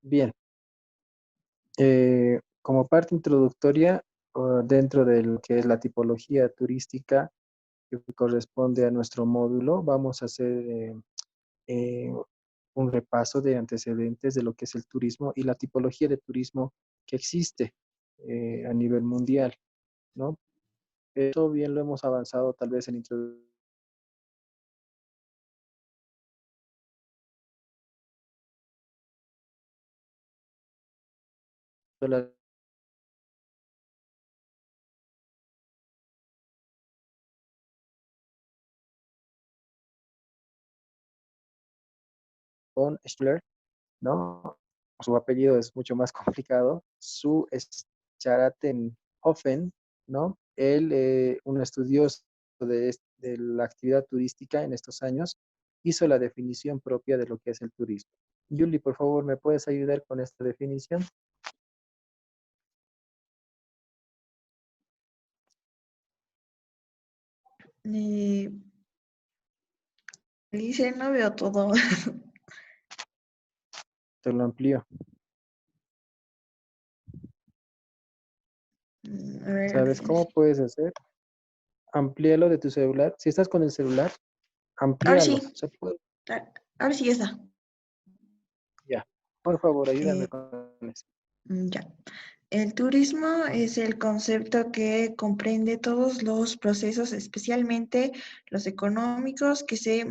Bien, como parte introductoria, dentro de lo que es la tipología turística que corresponde a nuestro módulo, vamos a hacer eh, un repaso de antecedentes de lo que es el turismo y la tipología de turismo que existe a nivel mundial, ¿no? Esto bien lo hemos avanzado tal vez en introducción con Schiller, ¿no? Su apellido es mucho más complicado. Su es Charatenhofen, ¿no? Él, un estudioso de la actividad turística en estos años, hizo la definición propia de lo que es el turismo. Julie, por favor, ¿me puedes ayudar con esta definición? Eh, Dice, no veo todo. Te lo amplío. A ver, ¿Sabes cómo puedes hacer? Amplíalo de tu celular. Si estás con el celular, ahora amplíalo. sí, ¿Se puede? ahora sí ya está. Ya. Por favor, ayúdame Eh, con eso. ya. El turismo es el concepto que comprende todos los procesos, especialmente los económicos, que se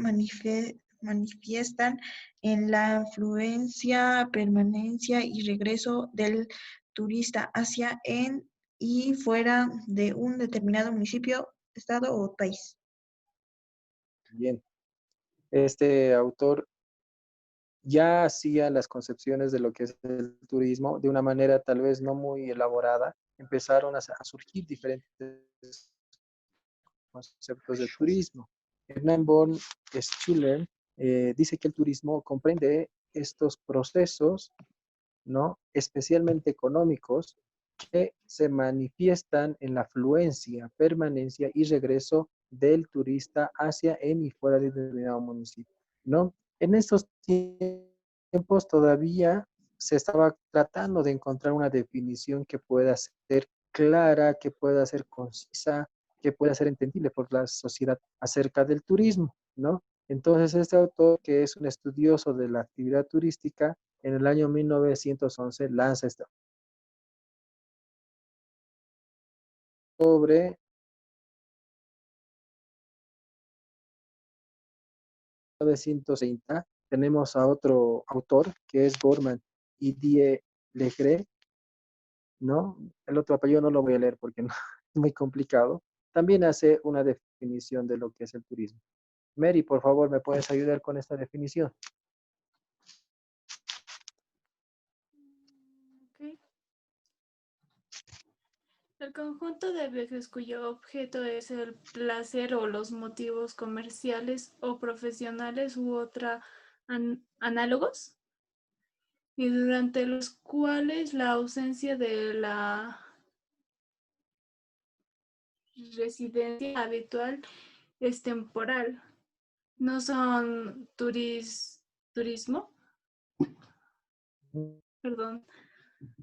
manifiestan en la afluencia, permanencia y regreso del turista hacia en y fuera de un determinado municipio, estado o país. Bien. Este autor ya hacía las concepciones de lo que es el turismo de una manera tal vez no muy elaborada. Empezaron a surgir diferentes conceptos de turismo. Hernán von Schuller dice que el turismo comprende estos procesos, ¿no? Especialmente económicos, que se manifiestan en la afluencia, permanencia y regreso del turista hacia, en y fuera de determinado municipio, ¿no? En estos tiempos todavía se estaba tratando de encontrar una definición que pueda ser clara, que pueda ser concisa, que pueda ser entendible por la sociedad acerca del turismo, ¿no? Entonces, este autor, que es un estudioso de la actividad turística, en el año 1911 lanza esta sobre 1930. Tenemos a otro autor que es Gorman y Die Legre, ¿no? El otro apellido no lo voy a leer porque no, es muy complicado. También hace una definición de lo que es el turismo. Mary, por favor, ¿me puedes ayudar con esta definición? Ok. El conjunto de viajes cuyo objeto es el placer o los motivos comerciales o profesionales u otra análogos, y durante los cuales la ausencia de la residencia habitual es temporal. No son turismo, perdón,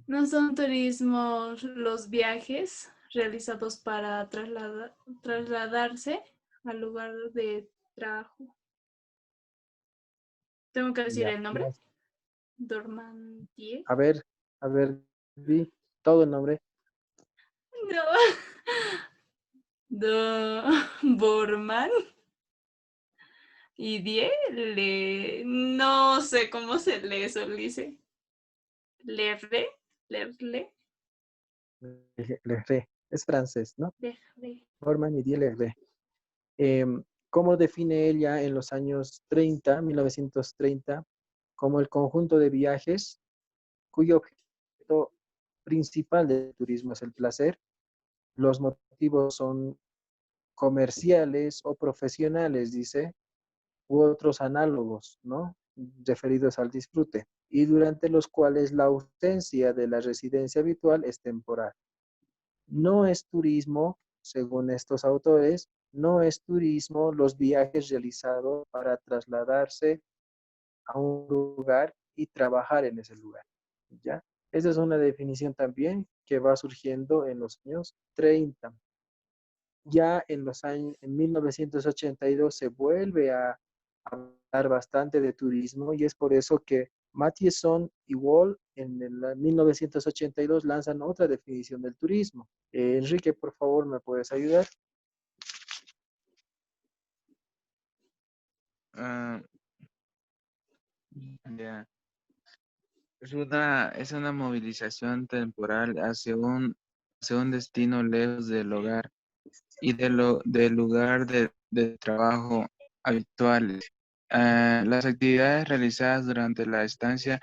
no son turismos los viajes realizados para trasladarse al lugar de trabajo. ¿Tengo que decir Ya. el nombre? Dormandier. A ver, a ver, vi todo el nombre. No. Borman y no sé cómo se lee eso, dice. Lerre, Lerle, Legre. Es francés, ¿no? Lerre. Gorman y Die Legre. Eh, ¿Cómo define ella en los años 30, 1930, como el conjunto de viajes cuyo objeto principal del turismo es el placer? Los motivos son comerciales o profesionales, dice, u otros análogos, ¿no? Referidos al disfrute, y durante los cuales la ausencia de la residencia habitual es temporal. No es turismo, según estos autores, no es turismo los viajes realizados para trasladarse a un lugar y trabajar en ese lugar. ¿ya? Esa es una definición también que va surgiendo en los años 30. Ya en los años, en 1982 se vuelve a hablar bastante de turismo y es por eso que Mathieson y Wall en el 1982 lanzan otra definición del turismo. Enrique, por favor, ¿me puedes ayudar? Ah, ya. Es una movilización temporal hacia un destino lejos del hogar y del lugar de trabajo habitual. Las actividades realizadas durante la estancia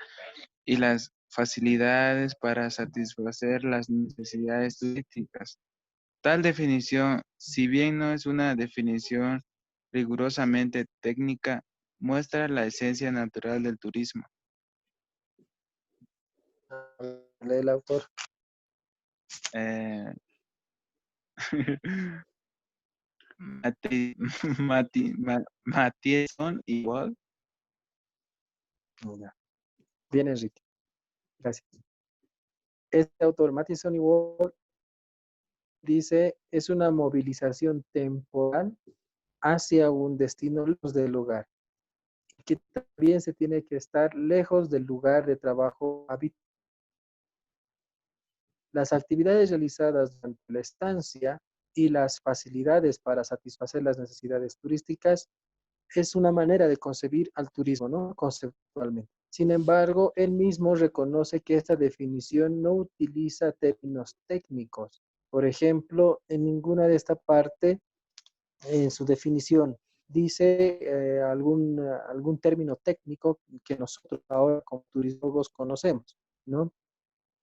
y las facilidades para satisfacer las necesidades turísticas. Tal definición, si bien no es una definición rigurosamente técnica, muestra la esencia natural del turismo. Lee el autor. Eh, Mattieson y Wall. Ya. Bien, Enrique. Gracias. Este autor, Mathieson y Wall, dice, es una movilización temporal hacia un destino lejos del lugar, que también se tiene que estar lejos del lugar de trabajo habitual. Las actividades realizadas durante la estancia y las facilidades para satisfacer las necesidades turísticas es una manera de concebir al turismo, ¿no? Conceptualmente. Sin embargo, él mismo reconoce que esta definición no utiliza términos técnicos. Por ejemplo, en ninguna de esta parte, en su definición, dice algún término técnico que nosotros ahora como turismólogos conocemos, ¿no?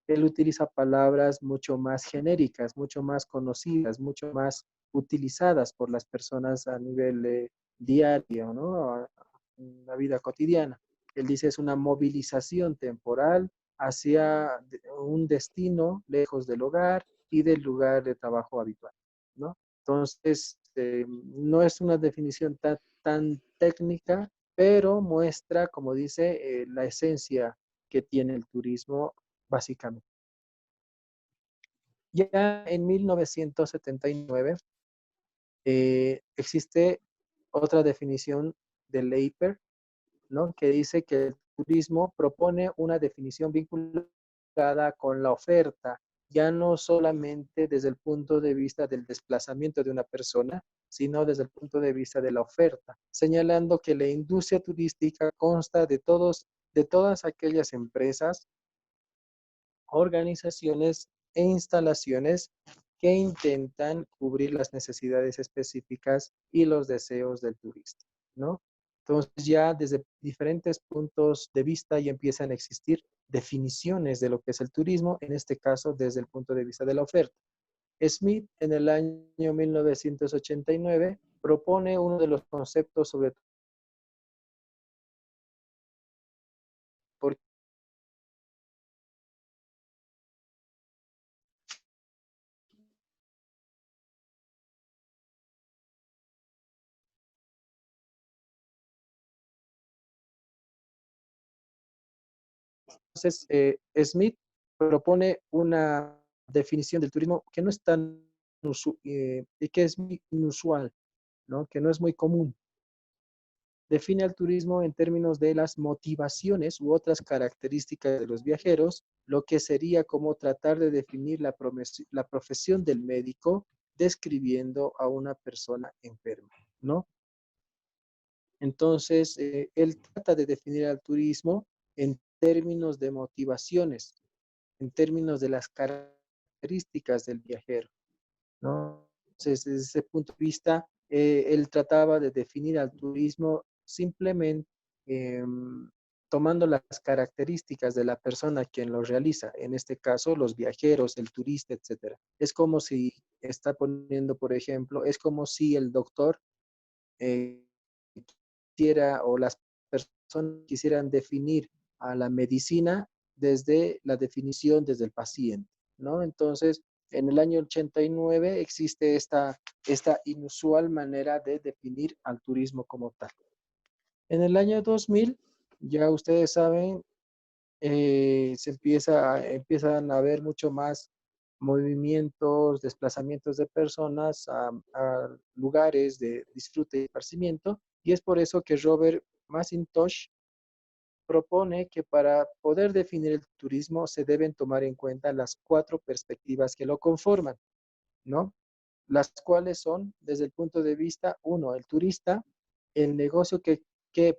Él utiliza palabras mucho más genéricas, mucho más conocidas, mucho más utilizadas por las personas a nivel diario, ¿no? En la vida cotidiana. Él dice es una movilización temporal hacia un destino lejos del hogar y del lugar de trabajo habitual, ¿no? Entonces, no es una definición tan técnica, pero muestra, como dice, la esencia que tiene el turismo básicamente. Ya en 1979 existe otra definición de Leiper, ¿no? Que dice que el turismo propone una definición vinculada con la oferta, ya no solamente desde el punto de vista del desplazamiento de una persona, sino desde el punto de vista de la oferta, señalando que la industria turística consta de todas aquellas empresas, organizaciones e instalaciones que intentan cubrir las necesidades específicas y los deseos del turista, ¿no? Entonces ya desde diferentes puntos de vista ya empiezan a existir definiciones de lo que es el turismo, en este caso desde el punto de vista de la oferta. Smith en el año 1989 propone uno de los conceptos sobre por Entonces, Smith propone una definición del turismo que no es tan y que es muy inusual, ¿no? Que no es muy común. Define al turismo en términos de las motivaciones u otras características de los viajeros, lo que sería como tratar de definir la profesión del médico describiendo a una persona enferma, ¿no? Entonces, él trata de definir al turismo en términos de motivaciones, en términos de las características del viajero, ¿no? Entonces, desde ese punto de vista, él trataba de definir al turismo simplemente eh, tomando las características de la persona quien lo realiza, en este caso los viajeros, el turista, etcétera. Es como si está poniendo, por ejemplo, es como si el doctor eh, quisiera o las personas quisieran definir a la medicina desde la definición desde el paciente, ¿no? Entonces, en el año 89 existe esta inusual manera de definir al turismo como tal. En el año 2000, ya ustedes saben, empiezan a haber mucho más movimientos, desplazamientos de personas a lugares de disfrute y esparcimiento, y es por eso que Robert McIntosh propone que para poder definir el turismo se deben tomar en cuenta las cuatro perspectivas que lo conforman, ¿no? Las cuales son, desde el punto de vista, uno, el turista, el negocio que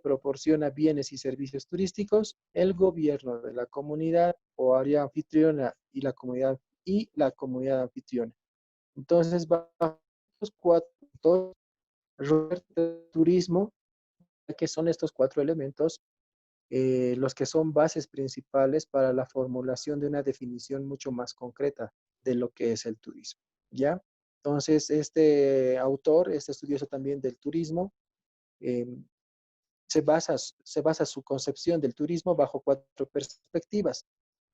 proporciona bienes y servicios turísticos, el gobierno de la comunidad o área anfitriona y la comunidad anfitriona. Entonces, bajo los cuatro puntos, Roberto, turismo, que son estos cuatro elementos, los que son bases principales para la formulación de una definición mucho más concreta de lo que es el turismo, ¿ya? Entonces, este autor, este estudioso también del turismo, eh, se basa su concepción del turismo bajo cuatro perspectivas.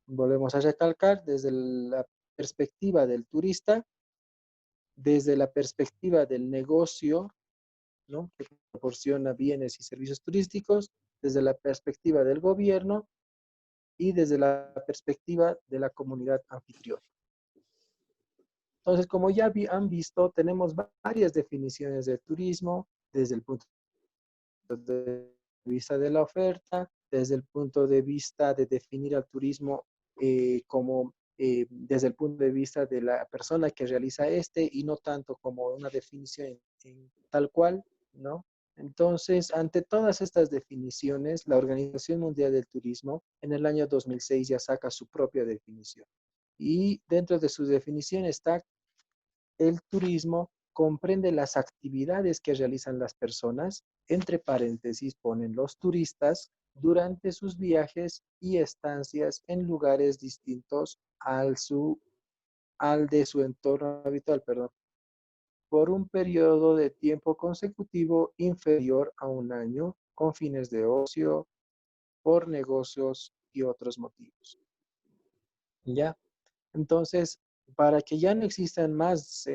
Volvemos a recalcar desde la perspectiva del turista, desde la perspectiva del negocio, ¿no?, que proporciona bienes y servicios turísticos, desde la perspectiva del gobierno y desde la perspectiva de la comunidad anfitriona. Entonces, como ya han visto, tenemos varias definiciones de turismo desde el punto de vista de la oferta, desde el punto de vista de definir al turismo desde el punto de vista de la persona que realiza este y no tanto como una definición tal cual, ¿no? Entonces, ante todas estas definiciones, la Organización Mundial del Turismo en el año 2006 ya saca su propia definición. Y dentro de su definición está el turismo comprende las actividades que realizan las personas, entre paréntesis ponen los turistas, durante sus viajes y estancias en lugares distintos al de su entorno habitual, perdón, por un periodo de tiempo consecutivo inferior a un año, con fines de ocio, por negocios y otros motivos. ¿Ya? Entonces, para que ya no existan más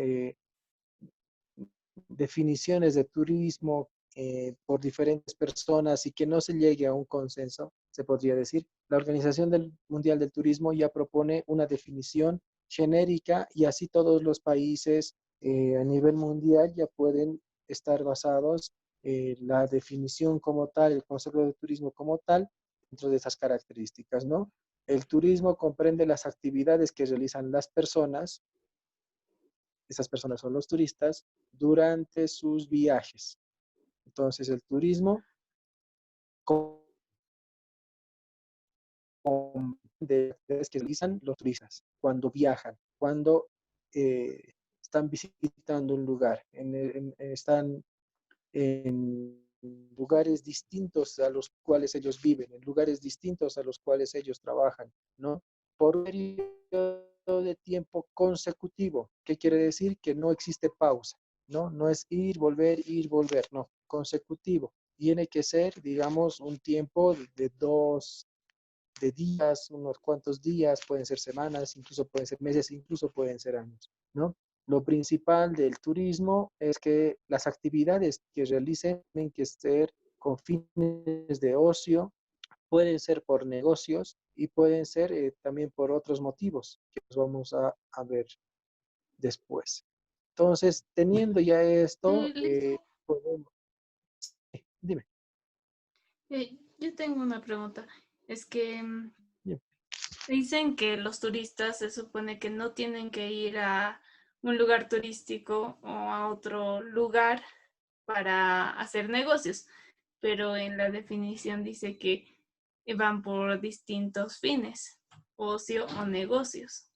definiciones de turismo por diferentes personas y que no se llegue a un consenso, se podría decir, la Organización Mundial del Turismo ya propone una definición genérica y así todos los países a nivel mundial ya pueden estar basados la definición como tal, el concepto de turismo como tal, dentro de esas características, ¿no? El turismo comprende las actividades que realizan las personas, esas personas son los turistas, durante sus viajes. Entonces, el turismo de actividades que realizan los turistas cuando viajan, cuando están visitando un lugar, están en lugares distintos a los cuales ellos viven, en lugares distintos a los cuales ellos trabajan, ¿no? Por un periodo de tiempo consecutivo. ¿Qué quiere decir? Que no existe pausa, ¿no? No es ir, volver, no, consecutivo. Tiene que ser, digamos, un tiempo de días, unos cuantos días, pueden ser semanas, incluso pueden ser meses, incluso pueden ser años, ¿no? Lo principal del turismo es que las actividades que realicen tienen que ser con fines de ocio, pueden ser por negocios y pueden ser también por otros motivos que los vamos a ver después. Entonces, teniendo ya esto, podemos... Dime. Yo tengo una pregunta. Es que Bien. dicen que los turistas se supone que no tienen que ir a un lugar turístico o a otro lugar para hacer negocios, pero en la definición dice que van por distintos fines, ocio o negocios.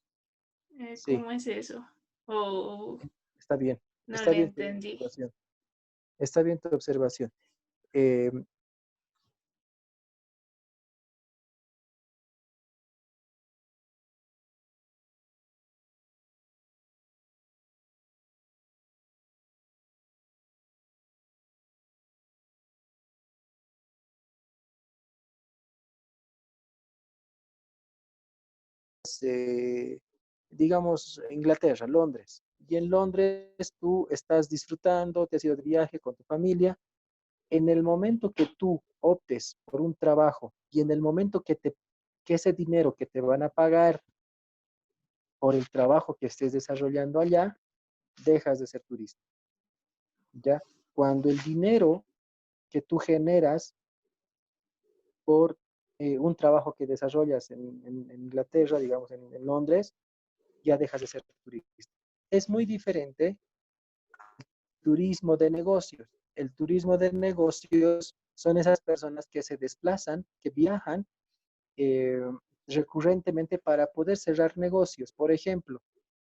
Sí, ¿Cómo es eso? O está bien. no Está le bien tu entendí. observación. Está bien tu observación. Eh, eh, digamos, Inglaterra, Londres. Y en Londres tú estás disfrutando, te has ido de viaje con tu familia. En el momento que tú optes por un trabajo y en el momento que te que ese dinero que te van a pagar por el trabajo que estés desarrollando allá, dejas de ser turista, ¿ya? Cuando el dinero que tú generas por un trabajo que desarrollas en Inglaterra, digamos en Londres, ya dejas de ser turista. Es muy diferente turismo de negocios. El turismo de negocios son esas personas que se desplazan, que viajan eh, recurrentemente para poder cerrar negocios. Por ejemplo,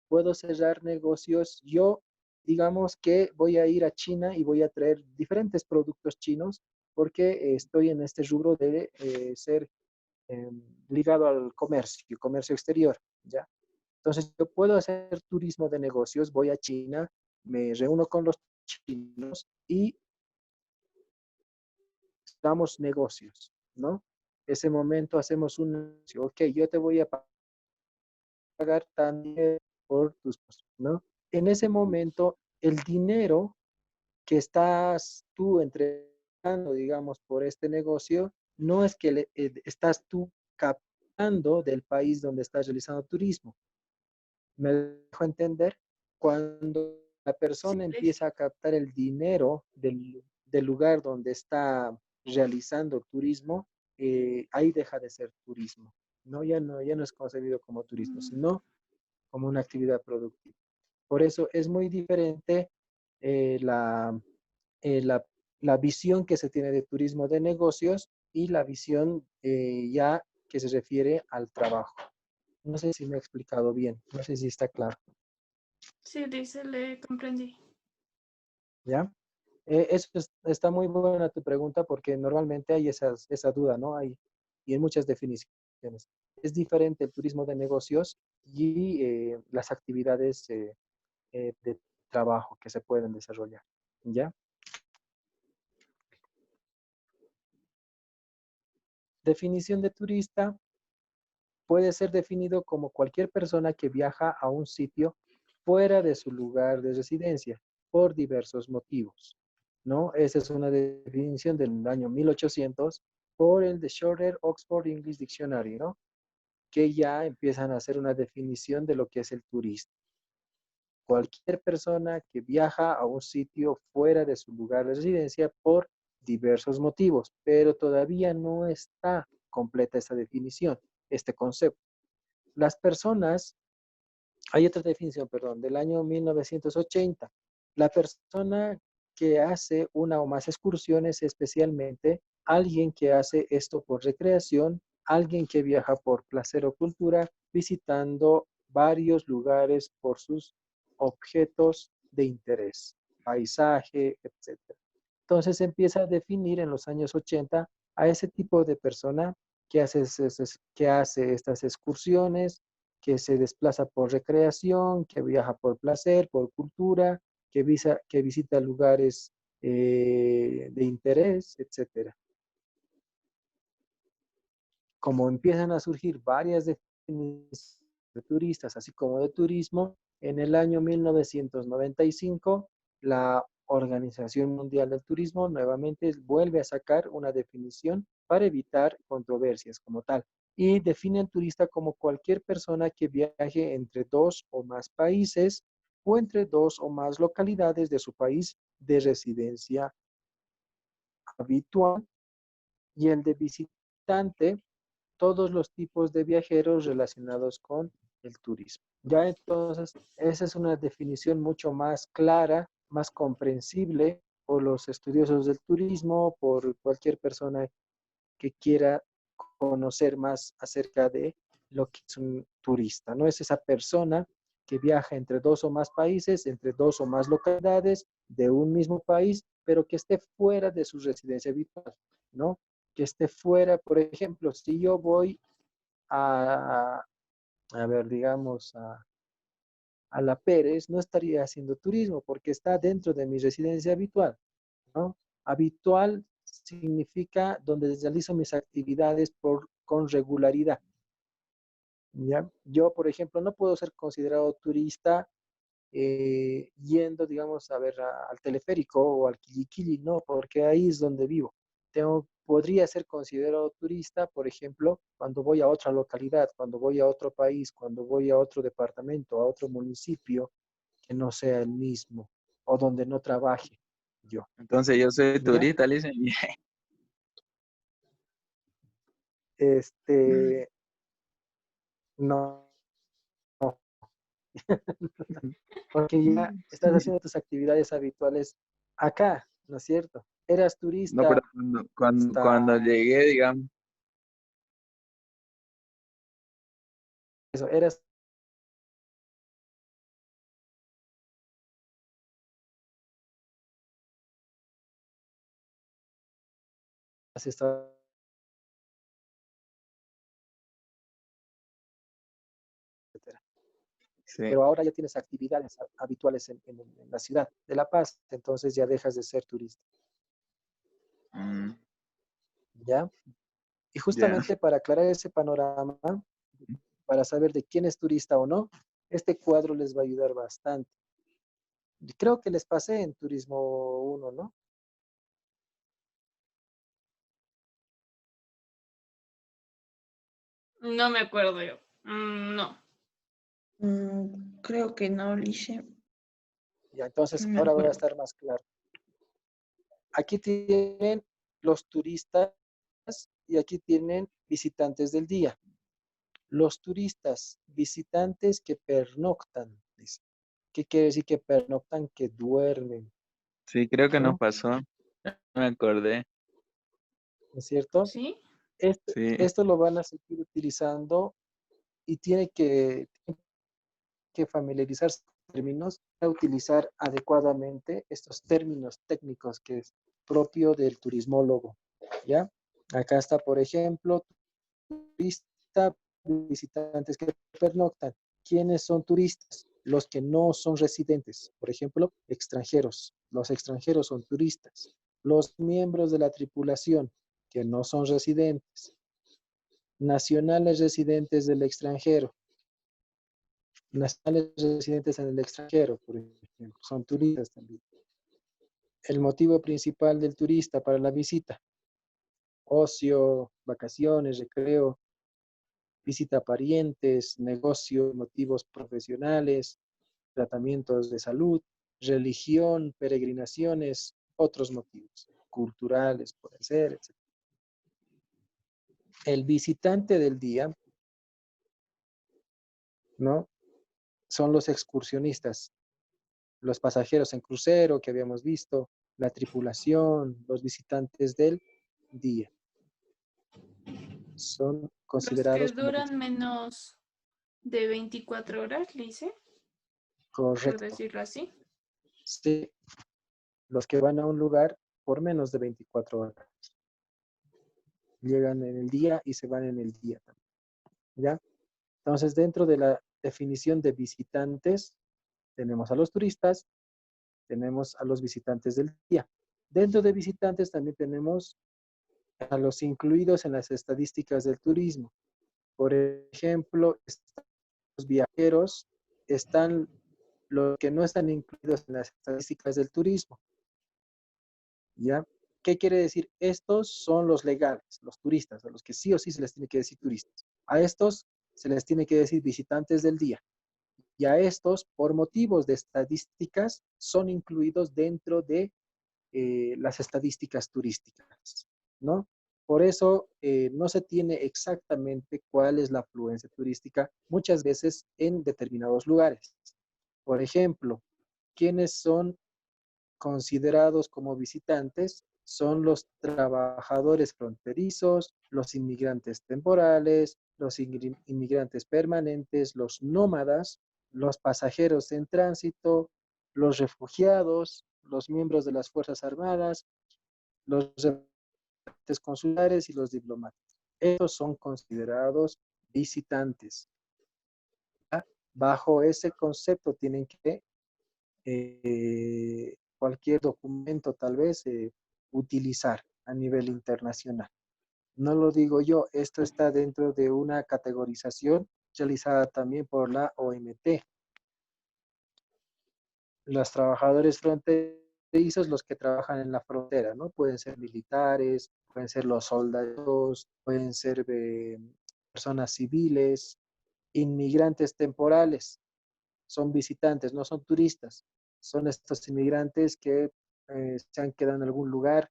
puedo cerrar negocios. Yo, digamos que voy a ir a China y voy a traer diferentes productos chinos porque estoy en este rubro de ser eh, ligado al comercio, comercio exterior, ¿ya? Entonces, yo puedo hacer turismo de negocios, voy a China, me reúno con los chinos y damos negocios, ¿no? Ese momento hacemos un negocio, ok, yo te voy a pagar también por tus cosas, ¿no? En ese momento, el dinero que estás tú entregando, digamos, por este negocio, no es que estás tú captando del país donde estás realizando turismo. ¿Me dejo entender? Cuando la Sí, persona empieza a captar el dinero del lugar donde está realizando turismo, ahí deja de ser turismo. ¿No? Ya no es concebido como turismo, mm, sino como una actividad productiva. Por eso es muy diferente eh, la, eh, la, la visión que se tiene de turismo de negocios y la visión ya que se refiere al trabajo. No sé si me he explicado bien, no sé si está claro, sí, dice, le comprendí. ¿ya? Está muy buena tu pregunta porque normalmente hay esa duda, ¿no? Y en muchas definiciones. Es diferente el turismo de negocios y las actividades de trabajo que se pueden desarrollar, ¿ya? Definición de turista puede ser definido como cualquier persona que viaja a un sitio fuera de su lugar de residencia por diversos motivos, ¿no? Esa es una definición del año 1800 por el de Shorter Oxford English Dictionary, ¿no? Que ya empiezan a hacer una definición de lo que es el turista. Cualquier persona que viaja a un sitio fuera de su lugar de residencia por diversos motivos, pero todavía no está completa esta definición, este concepto. Las personas, hay otra definición, perdón, del año 1980. La persona que hace una o más excursiones, especialmente alguien que hace esto por recreación, alguien que viaja por placer o cultura, visitando varios lugares por sus objetos de interés, paisaje, etcétera. Entonces empieza a definir en los años 80 a ese tipo de persona que hace estas excursiones, que se desplaza por recreación, que viaja por placer, por cultura, que visita lugares de interés, etcétera. Como empiezan a surgir varias definiciones de turistas, así como de turismo, en el año 1995, la Organización Mundial del Turismo nuevamente vuelve a sacar una definición para evitar controversias como tal y define al turista como cualquier persona que viaje entre dos o más países o entre dos o más localidades de su país de residencia habitual, y el de visitante todos los tipos de viajeros relacionados con el turismo. Ya entonces, esa es una definición mucho más clara, más comprensible por los estudiosos del turismo, por cualquier persona que quiera conocer más acerca de lo que es un turista. No es esa persona que viaja entre dos o más países, entre dos o más localidades de un mismo país, pero que esté fuera de su residencia habitual, ¿no? Que esté fuera, por ejemplo, si yo voy a, a ver, digamos, a La Pérez, no estaría haciendo turismo porque está dentro de mi residencia habitual, ¿no? Habitual significa donde realizo mis actividades con regularidad, ¿ya? Yo, por ejemplo, no puedo ser considerado turista yendo, digamos, a ver al teleférico o al Quiliquili, no, porque ahí es donde vivo. podría ser considerado turista, por ejemplo, cuando voy a otra localidad, cuando voy a otro país, cuando voy a otro departamento, a otro municipio que no sea el mismo o donde no trabaje yo. Entonces yo soy ¿Ya? turista, le dicen. Este, no, porque ya estás haciendo tus actividades habituales acá, ¿no es cierto? Eras No, pero turista cuando hasta llegué, digamos, eso, eras etcétera. sí. Pero ahora ya tienes actividades habituales en la ciudad de La Paz, entonces ya dejas de ser turista, Mm, ¿ya? Y ya. justamente para aclarar ese panorama, para saber de quién es turista o no, este cuadro les va a ayudar bastante. Y creo que les pasé en Turismo 1, ¿no? No me acuerdo yo. No. Creo que no, Lice. Ya, entonces No me ahora va a acuerdo. estar más claro. Aquí tienen los turistas y aquí tienen visitantes del día. Los turistas, visitantes que pernoctan, dice. ¿Qué quiere decir que pernoctan? Que duermen, Sí, creo que nos ¿no? pasó. Ya me acordé. ¿No es cierto? ¿Sí? Sí, Esto lo van a seguir utilizando y tiene que familiarizarse con términos para utilizar adecuadamente estos términos técnicos que es propio del turismólogo, ¿ya? Acá está, por ejemplo, turista, visitantes que pernoctan. ¿Quiénes son turistas? Los que no son residentes, por ejemplo, extranjeros. Los extranjeros son turistas. Los miembros de la tripulación que no son residentes. Nacionales residentes del extranjero. Nacionales residentes en el extranjero, por ejemplo, son turistas también. El motivo principal del turista para la visita: ocio, vacaciones, recreo, visita a parientes, negocio, motivos profesionales, tratamientos de salud, religión, peregrinaciones, otros motivos culturales, pueden ser, etc. El visitante del día, ¿no? Son los excursionistas, los pasajeros en crucero que habíamos visto, la tripulación, los visitantes del día. Son Los que considerados como duran menos de 24 horas, Lice, por correcto. decirlo así. Sí, los que van a un lugar por menos de 24 horas. Llegan en el día y se van en el día también, ¿ya? Entonces, dentro de la definición de visitantes, tenemos a los turistas, tenemos a los visitantes del día. Dentro de visitantes también tenemos a los incluidos en las estadísticas del turismo. Por ejemplo, los viajeros, están los que no están incluidos en las estadísticas del turismo, ¿ya? ¿Qué quiere decir? Estos son los legales, los turistas, a los que sí o sí se les tiene que decir turistas. A estos se les tiene que decir visitantes del día. Y a estos, por motivos de estadísticas, son incluidos dentro de las estadísticas turísticas, ¿no? Por eso no se tiene exactamente cuál es la afluencia turística muchas veces en determinados lugares. Por ejemplo, ¿quiénes son considerados como visitantes? Son los trabajadores fronterizos, los inmigrantes temporales, los inmigrantes permanentes, los nómadas, los pasajeros en tránsito, los refugiados, los miembros de las Fuerzas Armadas, los representantes consulares y los diplomáticos. Estos son considerados visitantes. ¿Ya? Bajo ese concepto tienen que cualquier documento tal vez utilizar a nivel internacional. No lo digo yo, esto está dentro de una categorización realizada también por la OMT. Los trabajadores fronterizos, los que trabajan en la frontera, ¿no? Pueden ser militares, pueden ser los soldados, pueden ser personas civiles, inmigrantes temporales, son visitantes, no son turistas, son estos inmigrantes que se han quedado en algún lugar.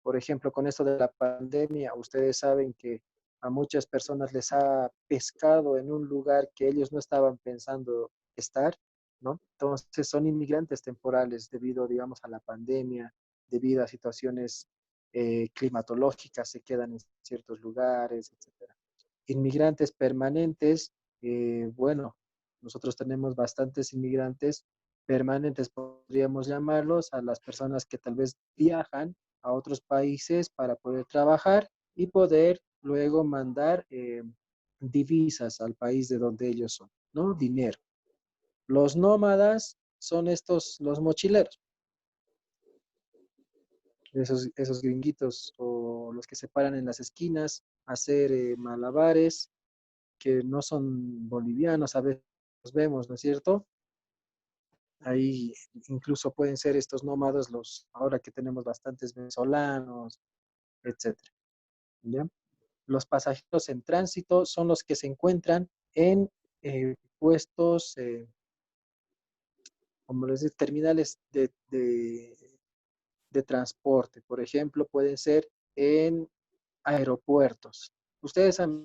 Por ejemplo, con esto de la pandemia, ustedes saben que a muchas personas les ha pescado en un lugar que ellos no estaban pensando estar, ¿no? Entonces son inmigrantes temporales debido, digamos, a la pandemia, debido a situaciones climatológicas, se quedan en ciertos lugares, etcétera. Inmigrantes permanentes, bueno, nosotros tenemos bastantes inmigrantes permanentes, podríamos llamarlos, a las personas que tal vez viajan a otros países para poder trabajar y poder luego mandar divisas al país de donde ellos son, ¿no? Dinero. Los nómadas son estos, los mochileros, esos gringuitos o los que se paran en las esquinas a hacer malabares, que no son bolivianos, a veces los vemos, ¿no es cierto? Ahí incluso pueden ser estos nómadas, ahora que tenemos bastantes venezolanos, etcétera, ¿ya? Los pasajeros en tránsito son los que se encuentran en puestos, como les digo, terminales de transporte. Por ejemplo, pueden ser en aeropuertos. Ustedes han...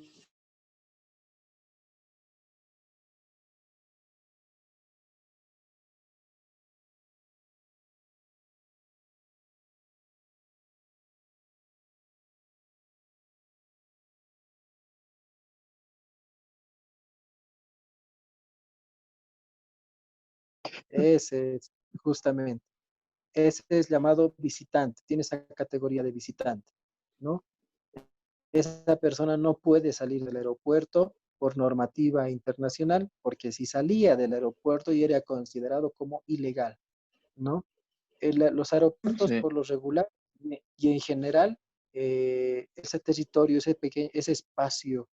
Ese es justamente. Ese es llamado visitante, tiene esa categoría de visitante, ¿no? Esa persona no puede salir del aeropuerto por normativa internacional, porque si salía del aeropuerto ya era considerado como ilegal, ¿no? Los aeropuertos Sí, por lo regular y en general, ese territorio, ese espacio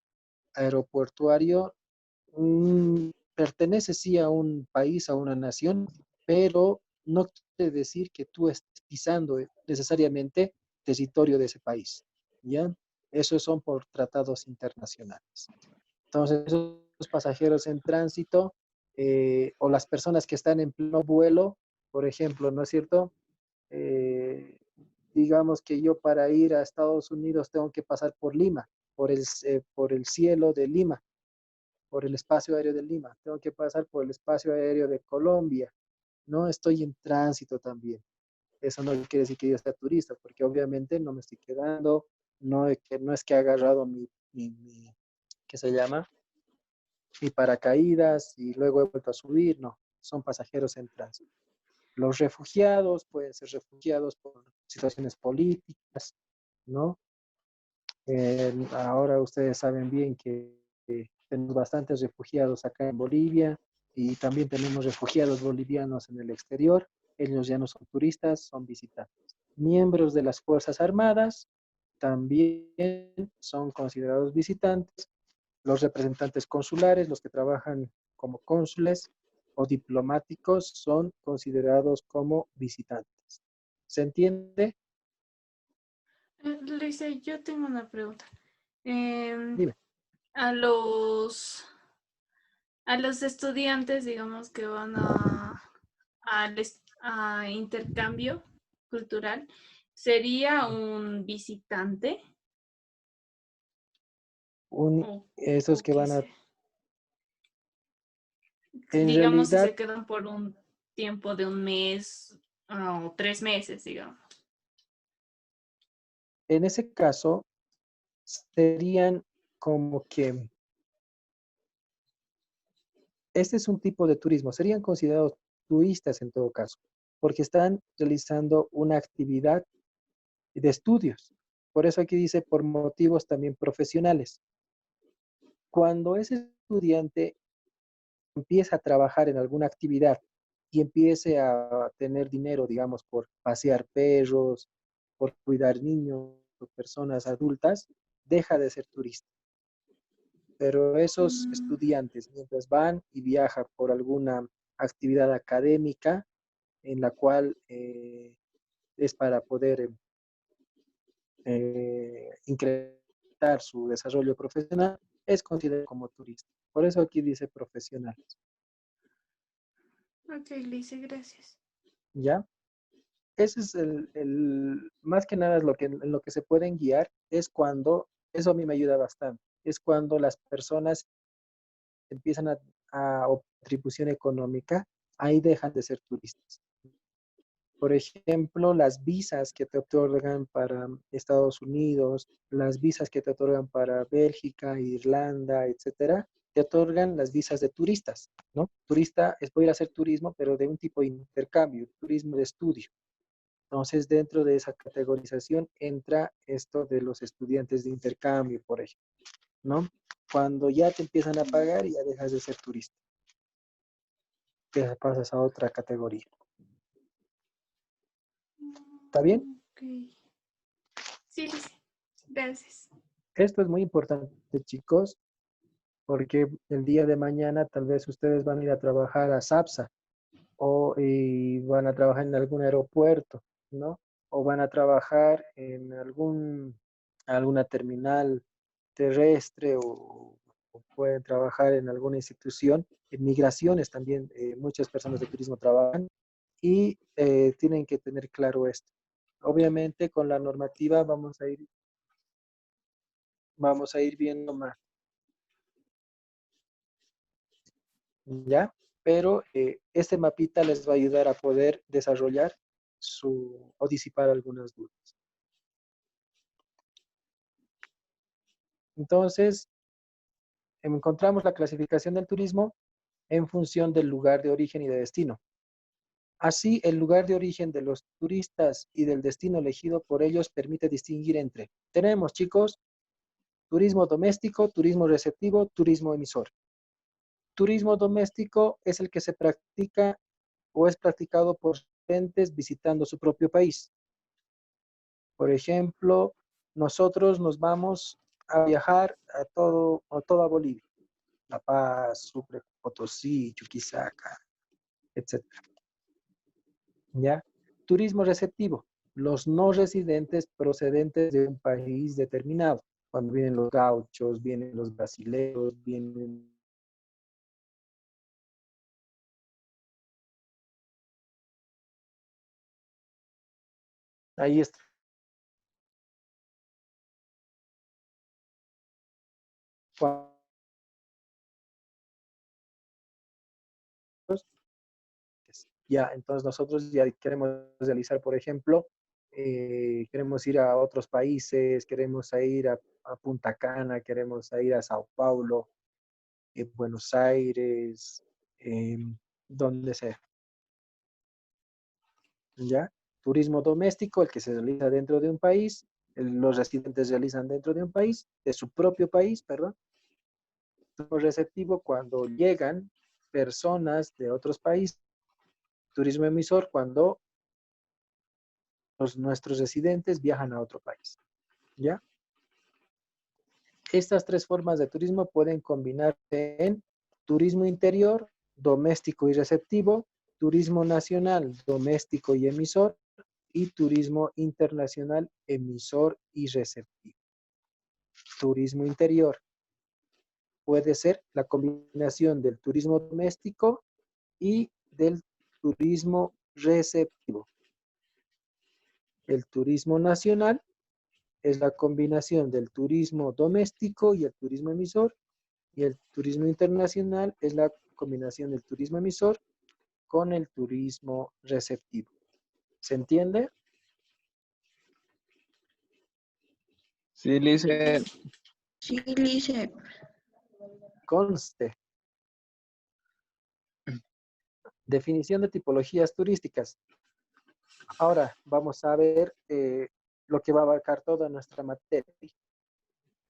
aeroportuario pertenece sí a un país, a una nación, pero no quiere decir que tú estés pisando necesariamente territorio de ese país, ¿ya? Esos son por tratados internacionales. Entonces, esos pasajeros en tránsito o las personas que están en pleno vuelo, por ejemplo, ¿no es cierto? Eh, digamos que yo para ir a Estados Unidos tengo que pasar por Lima, por el cielo de Lima, por el espacio aéreo de Lima, tengo que pasar por el espacio aéreo de Colombia, no estoy en tránsito también. Eso no quiere decir que yo sea turista, porque obviamente no me estoy quedando, no es que he agarrado ¿qué se llama? Mi paracaídas y luego he vuelto a subir, no, son pasajeros en tránsito. Los refugiados pueden ser refugiados por situaciones políticas, ¿no? Ahora ustedes saben bien que tenemos bastantes refugiados acá en Bolivia y también tenemos refugiados bolivianos en el exterior. Ellos ya no son turistas, son visitantes. Miembros de las Fuerzas Armadas también son considerados visitantes. Los representantes consulares, los que trabajan como cónsules o diplomáticos, son considerados como visitantes. ¿Se entiende? Luisa, yo tengo una pregunta. Em, Dime. a los, a los estudiantes, digamos, que van a intercambio cultural, ¿sería un visitante? Esos O que qué van a, sé? en Digamos, si realidad, se quedan por un tiempo de un mes o 3 meses, digamos. en ese caso, serían como que, este es un tipo de turismo, serían considerados turistas en todo caso, porque están realizando una actividad de estudios. Por eso aquí dice por motivos también profesionales. Cuando ese estudiante empieza a trabajar en alguna actividad y empiece a tener dinero, digamos, por pasear perros, por cuidar niños o personas adultas, deja de ser turista. Pero esos Mm, estudiantes, mientras van y viajan por alguna actividad académica en la cual es para poder incrementar su desarrollo profesional, es considerado como turista. Por eso aquí dice profesionales. Ok, Lice, gracias. ¿Ya? Ese es más que nada es en lo que se pueden guiar, es cuando, eso a mí me ayuda bastante, es cuando las personas empiezan a obtener contribución económica, ahí dejan de ser turistas. Por ejemplo, las visas que te otorgan para Estados Unidos, las visas que te otorgan para Bélgica, Irlanda, etcétera, te otorgan las visas de turistas, ¿no? Turista es poder hacer turismo, pero de un tipo de intercambio, turismo de estudio. Entonces, dentro de esa categorización entra esto de los estudiantes de intercambio, por ejemplo, ¿no? Cuando ya te empiezan a pagar, ya dejas de ser turista, te pasas a otra categoría. ¿Está bien? Ok. Sí, Lice, gracias. Esto es muy importante, chicos, porque el día de mañana tal vez ustedes van a ir a trabajar a SAPSA o van a trabajar en algún aeropuerto, ¿no? O van a trabajar en alguna terminal terrestre o pueden trabajar en alguna institución. En migraciones también muchas personas de turismo trabajan y tienen que tener claro esto. Obviamente con la normativa vamos a ir viendo más, ¿ya? Pero este mapita les va a ayudar a poder desarrollar o disipar algunas dudas. Entonces, encontramos la clasificación del turismo en función del lugar de origen y de destino. Así, el lugar de origen de los turistas y del destino elegido por ellos permite distinguir tenemos chicos, turismo doméstico, turismo receptivo, turismo emisor. Turismo doméstico es el que se practica o es practicado por residentes visitando su propio país. Por ejemplo, nosotros nos vamos a viajar a toda Bolivia, La Paz, Sucre, Potosí, Chuquisaca, etc. ¿Ya? Turismo receptivo, los no residentes procedentes de un país determinado. Cuando vienen los gauchos, vienen los brasileños, vienen... Ahí está. Ya, entonces nosotros ya queremos realizar, por ejemplo, queremos ir a otros países, queremos ir a Punta Cana, queremos ir a Sao Paulo, Buenos Aires, donde sea. ¿Ya? Turismo doméstico, el que se realiza dentro de un país, los residentes realizan dentro de un país, de su propio país, perdón. Turismo receptivo, cuando llegan personas de otros países. Turismo emisor, cuando nuestros residentes viajan a otro país. ¿Ya? Estas tres formas de turismo pueden combinarse en turismo interior, doméstico y receptivo, turismo nacional, doméstico y emisor, y turismo internacional, emisor y receptivo. Turismo interior puede ser la combinación del turismo doméstico y del turismo receptivo. El turismo nacional es la combinación del turismo doméstico y el turismo emisor, y el turismo internacional es la combinación del turismo emisor con el turismo receptivo. ¿Se entiende? Sí, Lice. Sí, Lice. Conste. Definición de tipologías turísticas. Ahora vamos a ver lo que va a abarcar toda nuestra materia.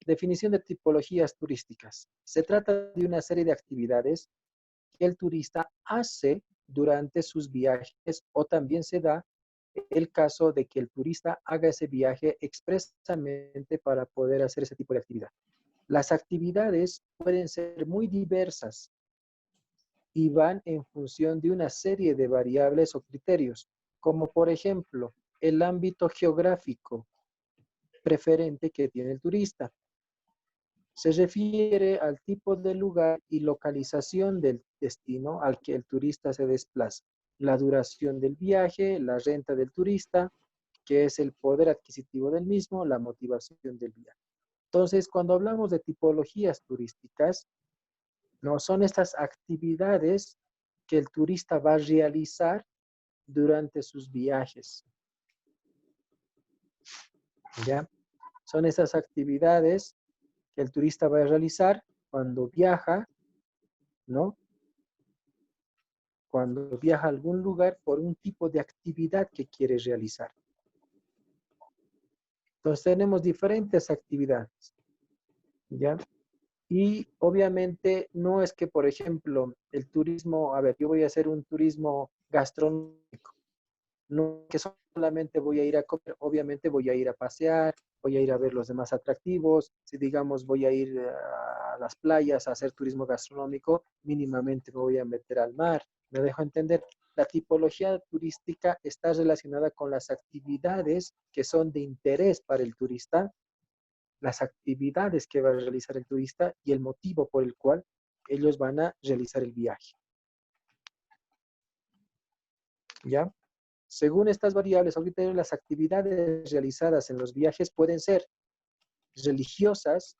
Definición de tipologías turísticas. Se trata de una serie de actividades que el turista hace durante sus viajes o también se da el caso de que el turista haga ese viaje expresamente para poder hacer ese tipo de actividad. Las actividades pueden ser muy diversas y van en función de una serie de variables o criterios, como por ejemplo el ámbito geográfico, preferente que tiene el turista. Se refiere al tipo de lugar y localización del destino al que el turista se desplaza, la duración del viaje, la renta del turista, que es el poder adquisitivo del mismo, la motivación del viaje. Entonces, cuando hablamos de tipologías turísticas, no son estas actividades que el turista va a realizar durante sus viajes. ¿Ya? Son esas actividades que el turista va a realizar cuando viaja, ¿no? Cuando viaja a algún lugar por un tipo de actividad que quiere realizar. Entonces tenemos diferentes actividades, ¿ya? Y obviamente no es que, por ejemplo, el turismo, a ver, yo voy a hacer un turismo gastronómico, no que solamente voy a ir a comer, obviamente voy a ir a pasear, voy a ir a ver los demás atractivos, si digamos voy a ir a las playas a hacer turismo gastronómico, mínimamente me voy a meter al mar, me dejo entender. La tipología turística está relacionada con las actividades que son de interés para el turista, las actividades que va a realizar el turista y el motivo por el cual ellos van a realizar el viaje. ¿Ya? Según estas variables, ahorita las actividades realizadas en los viajes pueden ser religiosas,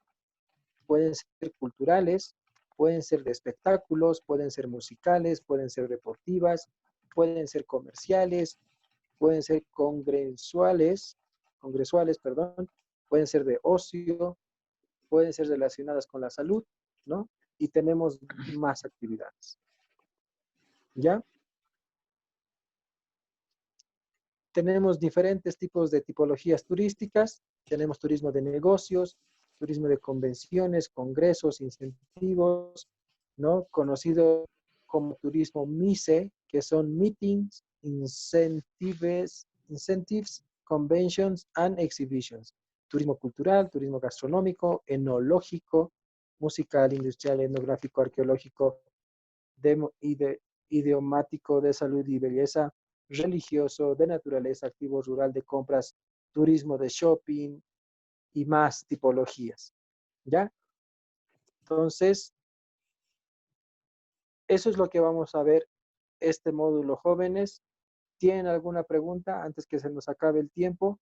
pueden ser culturales, pueden ser de espectáculos, pueden ser musicales, pueden ser deportivas, pueden ser comerciales, pueden ser congresuales, perdón, pueden ser de ocio, pueden ser relacionadas con la salud, ¿no? Y tenemos más actividades. ¿Ya? Tenemos diferentes tipos de tipologías turísticas. Tenemos turismo de negocios, turismo de convenciones, congresos, incentivos, ¿no? Conocido como turismo MICE, que son Meetings, Incentives, Conventions and Exhibitions. Turismo cultural, turismo gastronómico, enológico, musical, industrial, etnográfico, arqueológico, idiomático, de salud y belleza, religioso, de naturaleza, activo, rural, de compras, turismo de shopping y más tipologías. ¿Ya? Entonces, eso es lo que vamos a ver este módulo, jóvenes. ¿Tienen alguna pregunta antes que se nos acabe el tiempo?